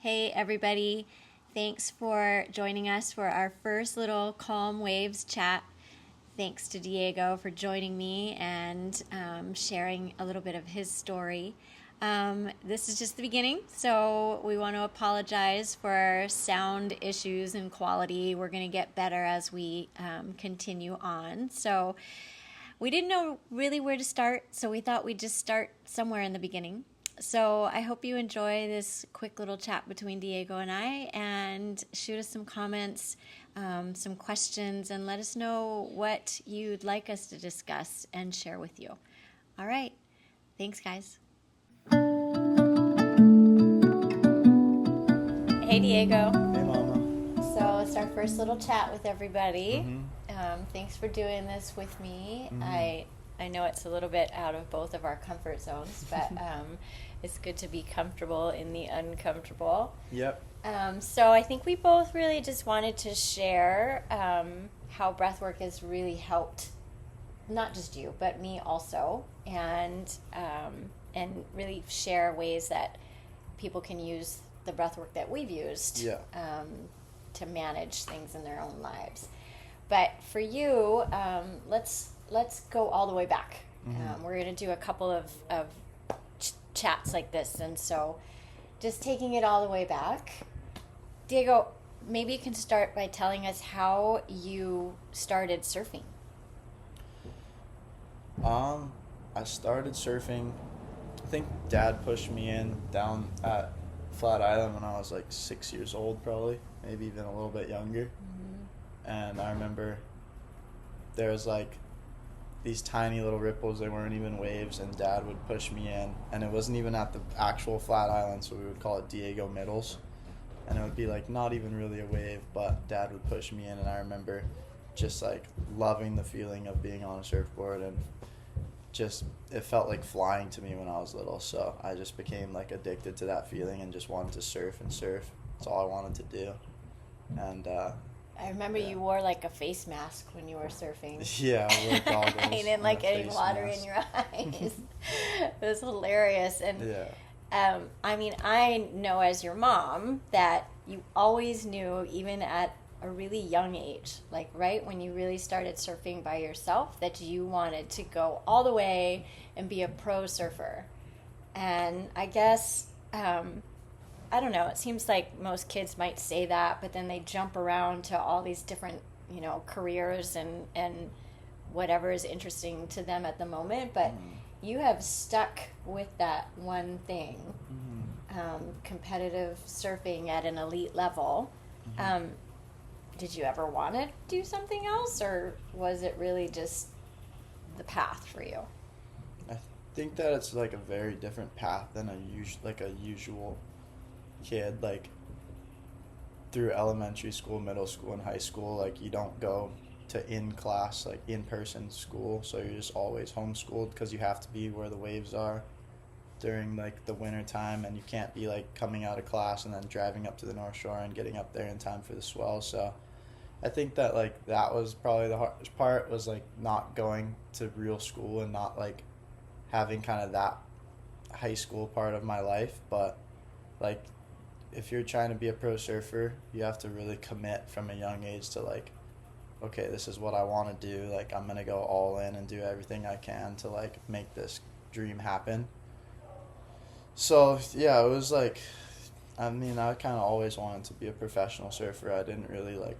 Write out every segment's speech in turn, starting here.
Hey everybody, thanks for joining us for our first little Calm Waves chat. Thanks to Diego for joining me and sharing a little bit of his story. This is just the beginning, so we want to apologize for sound issues and quality. We're going to get better as we continue on. So we didn't know really where to start, so we thought we'd just start somewhere in the beginning. So I hope you enjoy this quick little chat between Diego and I, and shoot us some comments, some questions, and let us know what you'd like us to discuss and share with you. All right. Thanks, guys. Hey, Diego. Hey, Mama. So it's our first little chat with everybody. Mm-hmm. Thanks for doing this with me. Mm-hmm. I know it's a little bit out of both of our comfort zones, but it's good to be comfortable in the uncomfortable. Yep. So I think we both really just wanted to share how breathwork has really helped, not just you, but me also, and really share ways that people can use the breathwork that we've used to manage things in their own lives. But for you, let's go all the way back. Mm-hmm. We're going to do a couple of chats like this, and so just taking it all the way back. Diego, maybe you can start by telling us how you started surfing. I started surfing. I think Dad pushed me in down at Flat Island when I was like 6 years old, probably, maybe even a little bit younger. Mm-hmm. And I remember there was like these tiny little ripples. They weren't even waves, and Dad would push me in, and it wasn't even at the actual Flat Island, so we would call it Diego Middles, and it would be like not even really a wave, but Dad would push me in, and I remember just like loving the feeling of being on a surfboard, and just it felt like flying to me when I was little. So I just became like addicted to that feeling and just wanted to surf. That's all I wanted to do. And I remember you wore like a face mask when you were surfing. Yeah, I wore goggles. I didn't like getting water in your eyes. It was hilarious. And I mean, I know as your mom that you always knew, even at a really young age, like right when you really started surfing by yourself, that you wanted to go all the way and be a pro surfer. And I guess I don't know, it seems like most kids might say that, but then they jump around to all these different, careers and whatever is interesting to them at the moment. But you have stuck with that one thing, competitive surfing at an elite level. Did you ever want to do something else, or was it really just the path for you? I think that it's like a very different path than a usual kid. Like through elementary school, middle school, and high school, like you don't go to in-class, like in-person school, so you're just always homeschooled because you have to be where the waves are during like the winter time, and you can't be like coming out of class and then driving up to the North Shore and getting up there in time for the swell. So I think that like that was probably the hardest part, was like not going to real school and not like having kind of that high school part of my life. But like if you're trying to be a pro surfer, you have to really commit from a young age to like, okay, this is what I want to do. Like I'm gonna go all in and do everything I can to like make this dream happen. So yeah, it was like, I mean, I kind of always wanted to be a professional surfer. I didn't really like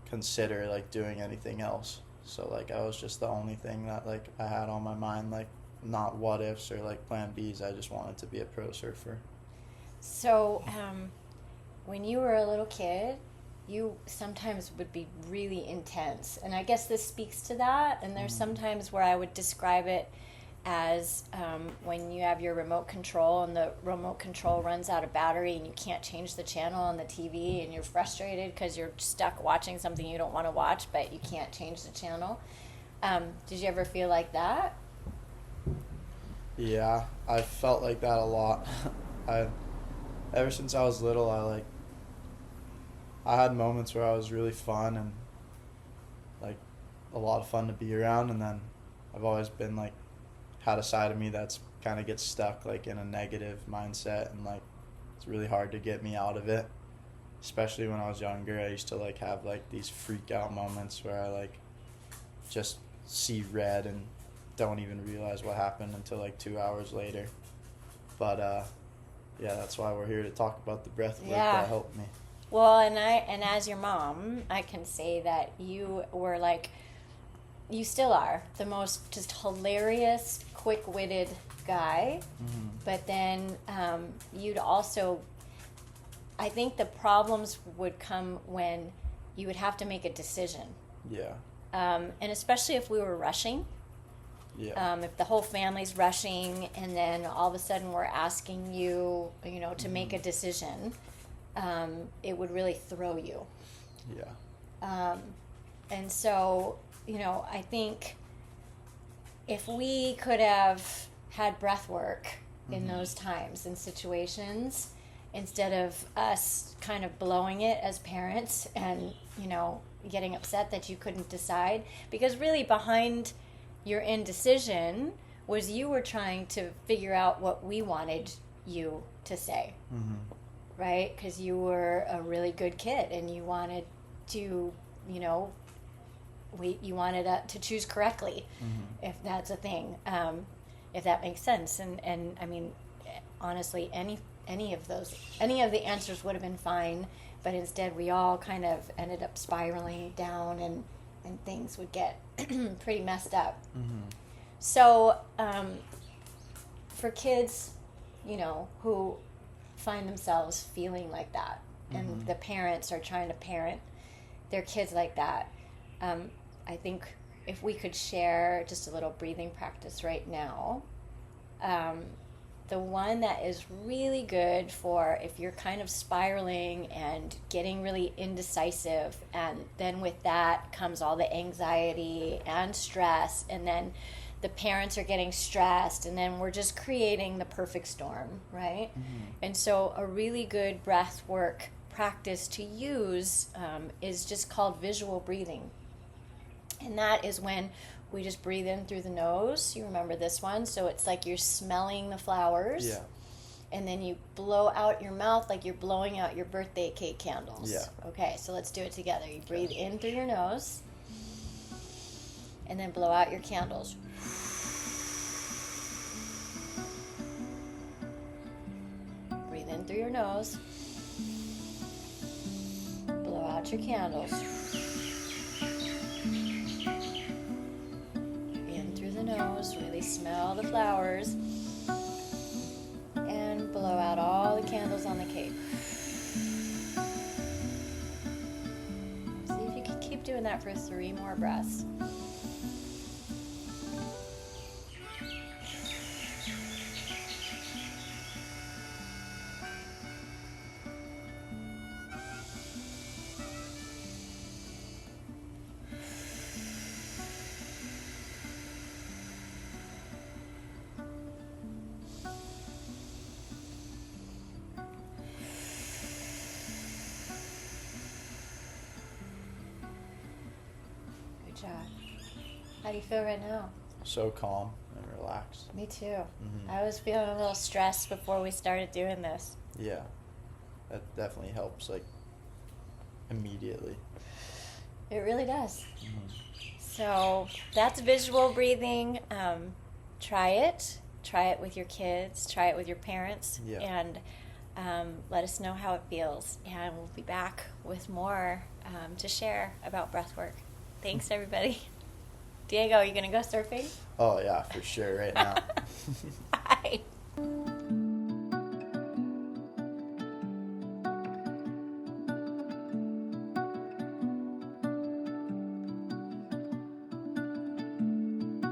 consider like doing anything else. So like I was just the only thing that like I had on my mind, like not what ifs or like plan Bs. I just wanted to be a pro surfer. So when you were a little kid, you sometimes would be really intense, and I guess this speaks to that. And there's sometimes where I would describe it as when you have your remote control and the remote control runs out of battery and you can't change the channel on the TV, and you're frustrated because you're stuck watching something you don't want to watch, but you can't change the channel. Did you ever feel like that? Yeah, I felt like that a lot. Ever since I was little, I had moments where I was really fun and like a lot of fun to be around, and then I've always been like had a side of me that's kind of gets stuck like in a negative mindset and like It's really hard to get me out of it. Especially when I was younger, I used to like have like these freak out moments where I like just see red and don't even realize what happened until like 2 hours later. But yeah, that's why we're here to talk about the breath work that helped me. Well, and as your mom, I can say that you were like, you still are the most just hilarious, quick-witted guy. Mm-hmm. But then you'd also, I think the problems would come when you would have to make a decision. Yeah. And especially if we were rushing. Yeah. If the whole family's rushing and then all of a sudden we're asking you, you know, to make a decision, it would really throw you. Yeah. And so, you know, I think if we could have had breath work in those times and situations, instead of us kind of blowing it as parents and, you know, getting upset that you couldn't decide, because really behind your indecision was you were trying to figure out what we wanted you to say, right? Because you were a really good kid and you wanted to, you know, you wanted to choose correctly, if that's a thing, if that makes sense. And I mean, honestly, any of the answers would have been fine, but instead we all kind of ended up spiraling down and things would get pretty messed up. So for kids, you know, who find themselves feeling like that, and the parents are trying to parent their kids like that, I think if we could share just a little breathing practice right now, the one that is really good for if you're kind of spiraling and getting really indecisive, and then with that comes all the anxiety and stress, and then the parents are getting stressed, and then we're just creating the perfect storm, right? And so a really good breath work practice to use is just called visual breathing. And that is when we just breathe in through the nose. You remember this one? So it's like you're smelling the flowers. Yeah. And then you blow out your mouth like you're blowing out your birthday cake candles. Yeah. Okay, so let's do it together. You breathe in through your nose. And then blow out your candles. Breathe in through your nose. Blow out your candles. Nose, really smell the flowers, and blow out all the candles on the cake. See if you can keep doing that for 3 more breaths. Job. How do you feel right now? So calm and relaxed. Me too. I was feeling a little stressed before we started doing this. Yeah, that definitely helps, like, immediately. It really does. So that's visual breathing. Try it. Try it with your kids. Try it with your parents. Yeah. And let us know how it feels. And we'll be back with more to share about breathwork. Thanks, everybody. Diego, are you going to go surfing? Oh, yeah, for sure, right now.